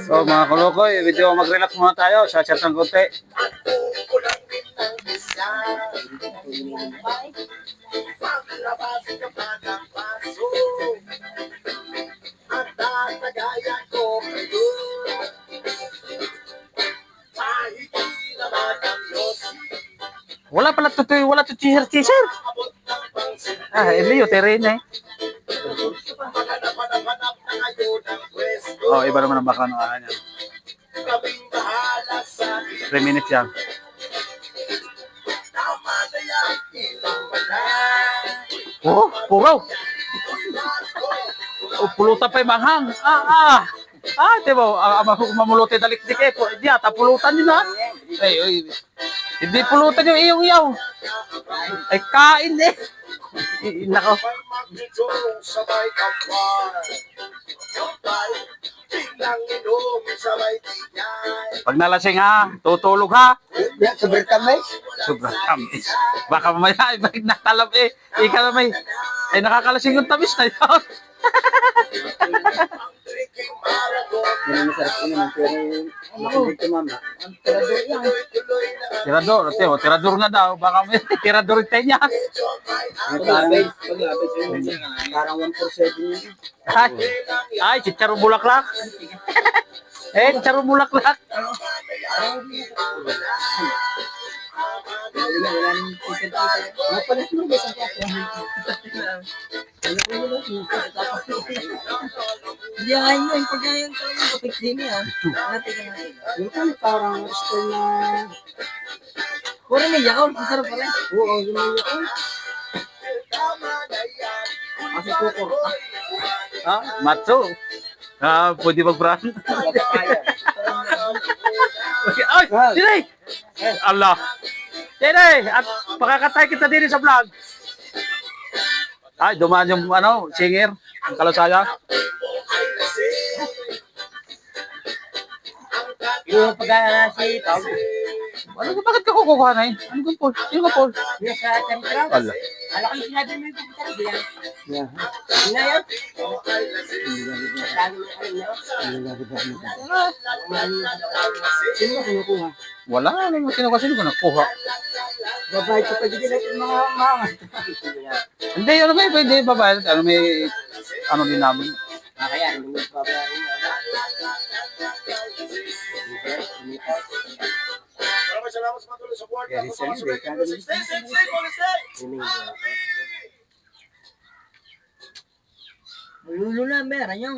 So mga kulukoy, medyo mag-relax muna tayo. Sa-chat ng konti. Wala to teacher. Elio, terena eh. Oh, iba naman ang baka ng kanya. 3 minutes yan. Oh, puraw. Oh, pulutan pa yung manghang. Diba, mamulutin dalikdik eh. Di ata, pulutan yun ha. Ay, hindi pulutan yung iyong iyaw. Ay, kain eh. Nako. Pag nalasing ha, tutulog ha. Sobrang kamay. Sobrang tamis. Baka mamaya, ibig natalab eh. Ika na may, ay nakakalasing yung tamis na yun. Yan ang masarap ko naman, pero masarap ko mama. Ang tirador yan. Tirador nga daw. Baka may tirador tayo niya. Parang 147 yun. Ay, chicharo bulaklak. Chicharo bulaklak. Hindi nga yun yung pagkain ko yung kapit din yan. Yung parang style na... Puro may yakaw, masarap pala. Oo, yung mga yun. Kasi kukor. Matso. Pwede mag-brand. Ay, Tinay! Allah. Tinay! At pakakatay kita din sa vlog. Ay, dumaan yung singer. Ang kalasaya. Yung pagkain na si Tom. Bakit ka kukuha na yun? Ano kang Paul? Sino ka Paul? Yung sa Tantra. Allah. Alam ko yung sinabi mo yung pagkain diyan. Yeah. Yun na yun. Sino ba kinukuha? Wala. Sino ka nakuha? Babae ko pa din natin mga mga. Hindi, hindi babae. Din namin. Kaya, hindi mo babayarin mo. Salamat sa patuloy sa support. Kaya, Lulu na, meron yung